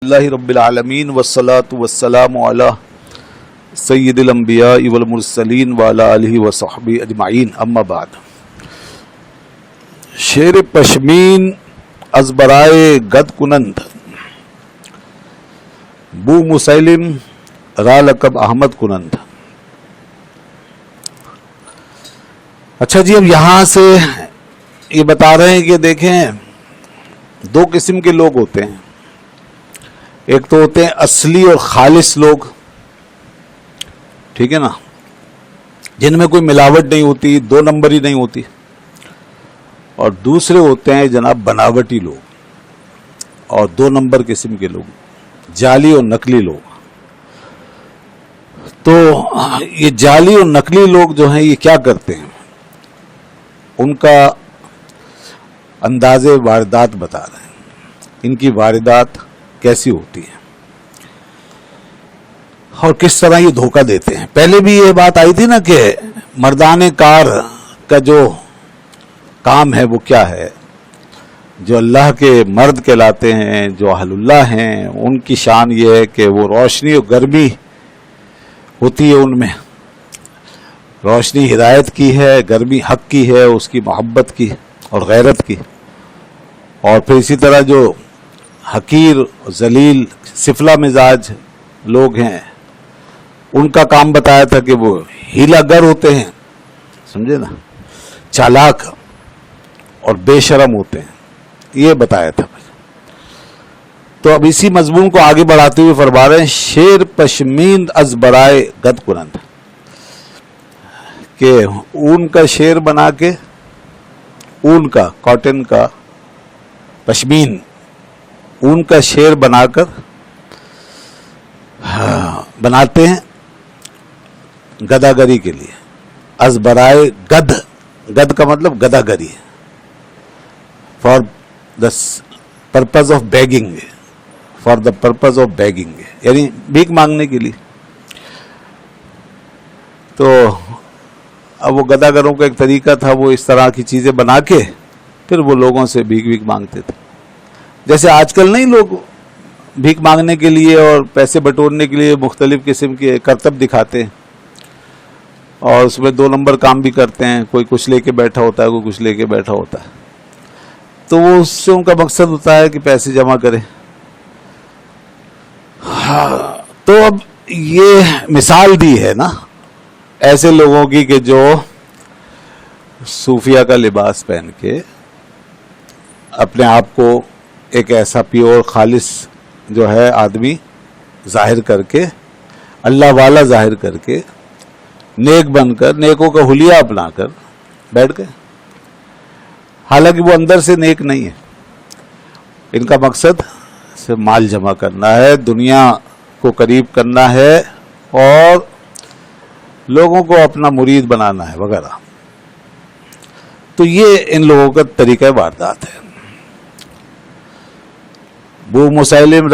الحمدللہ رب العالمین والصلاة والسلام علی سید الانبیاء والمرسلین وعلی آلہ وصحبہ اجمعین، اما بعد۔ شیر پشمین از برائے گد کنند، بو مسیلم را لقب احمد کنند۔ اچھا جی، اب یہاں سے یہ بتا رہے ہیں کہ دیکھیں دو قسم کے لوگ ہوتے ہیں، ایک تو ہوتے ہیں اصلی اور خالص لوگ، ٹھیک ہے نا، جن میں کوئی ملاوٹ نہیں ہوتی، دو نمبری نہیں ہوتی، اور دوسرے ہوتے ہیں جناب بناوٹی لوگ اور دو نمبر قسم کے لوگ، جعلی اور نقلی لوگ۔ تو یہ جعلی اور نقلی لوگ جو ہیں یہ کیا کرتے ہیں، ان کا انداز واردات بتا رہے ہیں، ان کی واردات کیسی ہوتی ہے اور کس طرح یہ دھوکہ دیتے ہیں۔ پہلے بھی یہ بات آئی تھی نا کہ مردان کار کا جو کام ہے وہ کیا ہے، جو اللہ کے مرد کہلاتے ہیں، جو اہل اللہ ہیں، ان کی شان یہ ہے کہ وہ روشنی اور گرمی ہوتی ہے، ان میں روشنی ہدایت کی ہے، گرمی حق کی ہے، اس کی محبت کی اور غیرت کی۔ اور پھر اسی طرح جو حقیر ذلیل سفلا مزاج لوگ ہیں ان کا کام بتایا تھا کہ وہ ہیلا گر ہوتے ہیں، سمجھے نا، چالاک اور بے شرم ہوتے ہیں، یہ بتایا تھا۔ تو اب اسی مضمون کو آگے بڑھاتے ہوئے فرما رہے ہیں شیر پشمیند از برائے گد کنند، کہ اون کا شیر بنا کے، اون کا، کاٹن کا، پشمین اون کا شیر بنا کر بناتے ہیں گداگری کے لیے، از برائے گد، گد کا مطلب گداگری، for the purpose of begging, for the purpose of begging, یعنی بھیک مانگنے کے لیے۔ تو اب وہ گداگروں کا ایک طریقہ تھا، وہ اس طرح کی چیزیں بنا کے پھر وہ لوگوں سے بھیک مانگتے تھے۔ جیسے آج کل نہیں لوگ بھیک مانگنے کے لیے اور پیسے بٹورنے کے لیے مختلف قسم کے کرتب دکھاتے ہیں اور اس میں دو نمبر کام بھی کرتے ہیں، کوئی کچھ لے کے بیٹھا ہوتا ہے، کوئی کچھ لے کے بیٹھا ہوتا ہے، تو وہ اس سے ان کا مقصد ہوتا ہے کہ پیسے جمع کریں۔ تو اب یہ مثال دی ہے نا ایسے لوگوں کی کہ جو صوفیہ کا لباس پہن کے اپنے آپ کو ایک ایسا پیور خالص جو ہے آدمی ظاہر کر کے، اللہ والا ظاہر کر کے، نیک بن کر، نیکوں کا حلیہ اپنا کر بیٹھ گئے، حالانکہ وہ اندر سے نیک نہیں ہے۔ ان کا مقصد صرف مال جمع کرنا ہے، دنیا کو قریب کرنا ہے اور لوگوں کو اپنا مرید بنانا ہے وغیرہ۔ تو یہ ان لوگوں کا طریقہ واردات ہے۔ بو مسیلم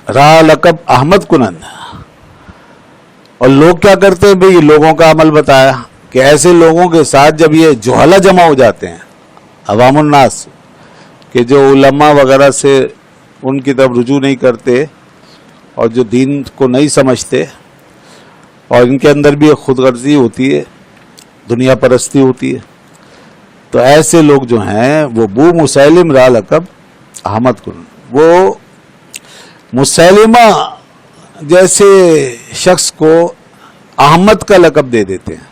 را لقب احمد کنند، اور لوگ کیا کرتے ہیں بھئی، لوگوں کا عمل بتایا کہ ایسے لوگوں کے ساتھ جب یہ جہلا جمع ہو جاتے ہیں، عوام الناس، کہ جو علماء وغیرہ سے ان کی طرف رجوع نہیں کرتے اور جو دین کو نہیں سمجھتے، اور ان کے اندر بھی ایک خود غرضی ہوتی ہے، دنیا پرستی ہوتی ہے، تو ایسے لوگ جو ہیں وہ بو مسیلم را لقب احمد کن، وہ مسیلمہ جیسے شخص کو احمد کا لقب دے دیتے ہیں،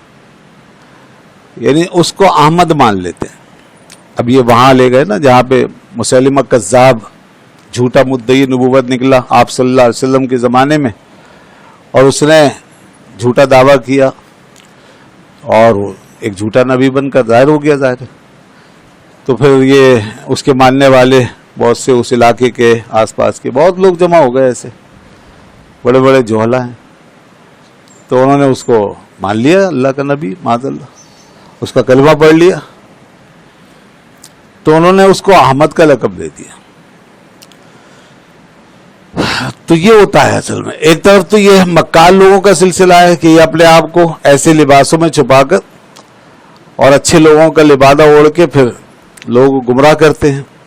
یعنی اس کو احمد مان لیتے ہیں۔ اب یہ وہاں لے گئے نا جہاں پہ مسیلمہ کذاب، جھوٹا مدعی نبوت نکلا آپ صلی اللہ علیہ وسلم کے زمانے میں، اور اس نے جھوٹا دعویٰ کیا اور ایک جھوٹا نبی بن کر ظاہر ہو گیا ظاہر۔ تو پھر یہ اس کے ماننے والے بہت سے اس علاقے کے آس پاس کے بہت لوگ جمع ہو گئے، ایسے بڑے بڑے جوہلا ہیں، تو انہوں نے اس کو مان لیا اللہ کا نبی، معاذ اللہ، اس کا کلمہ پڑھ لیا، تو انہوں نے اس کو احمد کا لقب دے دیا۔ تو یہ ہوتا ہے اصل میں، ایک طرف تو یہ مکار لوگوں کا سلسلہ ہے کہ یہ اپنے آپ کو ایسے لباسوں میں چھپا کر اور اچھے لوگوں کا لبادہ اوڑھ کے پھر لوگ گمراہ کرتے ہیں،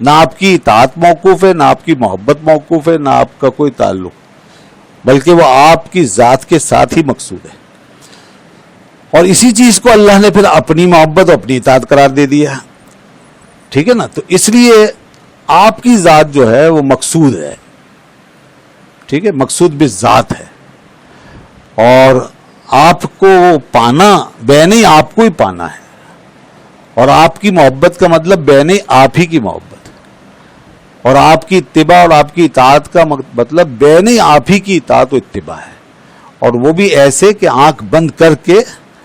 نہ آپ کی اطاعت موقوف ہے، نہ آپ کی محبت موقوف ہے، نہ آپ کا کوئی تعلق، بلکہ وہ آپ کی ذات کے ساتھ ہی مقصود ہے. اور اسی چیز کو اللہ نے پھر اپنی محبت اور اپنی اطاعت قرار دے دیا. ٹھیک ہے نا؟ تو اس لیے آپ کی ذات جو ہے وہ مقصود ہے. ٹھیک ہے، مقصود بالذات ہے. اور آپ کو پانا بین آپ کو ہی پانا ہے. اور آپ کی محبت کا مطلب بین آپ ہی کی محبت، اور آپ کی اتباع اور آپ کی اطاعت کا مطلب بین آپ ہی کی اطاعت و اتباع ہے. اور وہ بھی ایسے کہ آنکھ بند کر کے،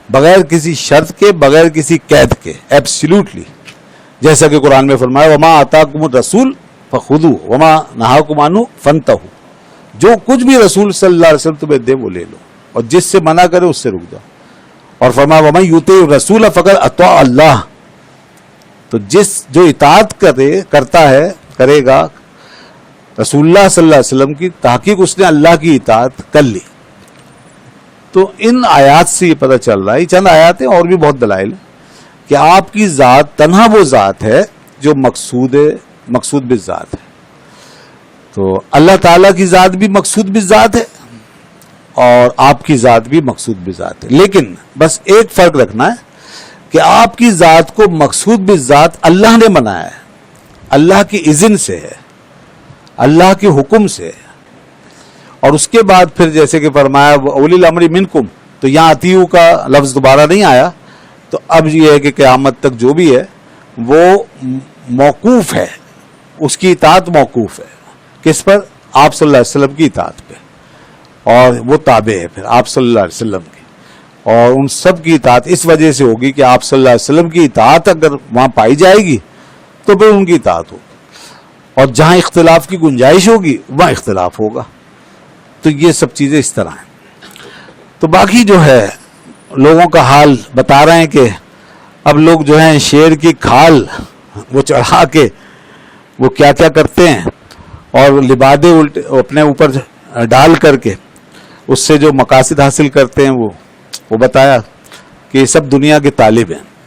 بغیر کسی شرط کے، بغیر کسی قید کے، ایبسلیوٹلی، جیسا کہ قرآن میں فرمایا وما آتاکم الرسول فخذوہ وما نہاکم عنہ فانتہوا. جو کچھ بھی رسول صلی اللہ علیہ وسلم تمہیں دے وہ لے لو، اور جس سے منع کرے اس سے رک جاؤ. اور فرمایا ومن یطع الرسول فقد اطاع اللہ. تو جو اطاعت کرے گا رسول اللہ صلی اللہ علیہ وسلم کی، تحقیق اس نے اللہ کی اطاعت کر لی. تو ان آیات سے یہ پتہ چل رہا ہے، یہ چند آیات ہیں، اور بھی بہت دلائل ہیں، کہ آپ کی ذات تنہا وہ ذات ہے جو مقصود بالذات ہے. تو اللہ تعالیٰ کی ذات بھی مقصود بالذات ہے، اور آپ کی ذات بھی مقصود بالذات ہے. لیکن بس ایک فرق رکھنا ہے کہ آپ کی ذات کو مقصود بالذات اللہ نے بنایا ہے، اللہ کی اذن سے ہے، اللہ کے حکم سے ہے. اور اس کے بعد پھر جیسے کہ فرمایا اولی الامر منکم، تو یہاں اطیعوا کا لفظ دوبارہ نہیں آیا. تو اب یہ ہے کہ قیامت تک جو بھی ہے وہ موقوف ہے، اس کی اطاعت موقوف ہے. کس پر؟ آپ صلی اللہ علیہ وسلم کی اطاعت پہ. اور وہ تابع ہے پھر آپ صلی اللہ علیہ وسلم کی. اور ان سب کی اطاعت اس وجہ سے ہوگی کہ آپ صلی اللہ علیہ وسلم کی اطاعت اگر وہاں پائی جائے گی تو پھر ان کی اطاعت ہوگی. اور جہاں اختلاف کی گنجائش ہوگی وہاں اختلاف ہوگا. تو یہ سب چیزیں اس طرح ہیں. تو باقی جو ہے لوگوں کا حال بتا رہے ہیں کہ اب لوگ جو ہیں شیر کی کھال وہ چڑھا کے وہ کیا کیا کرتے ہیں، اور لبادے اپنے اوپر ڈال کر کے اس سے جو مقاصد حاصل کرتے ہیں وہ بتایا کہ یہ سب دنیا کے طالب ہیں.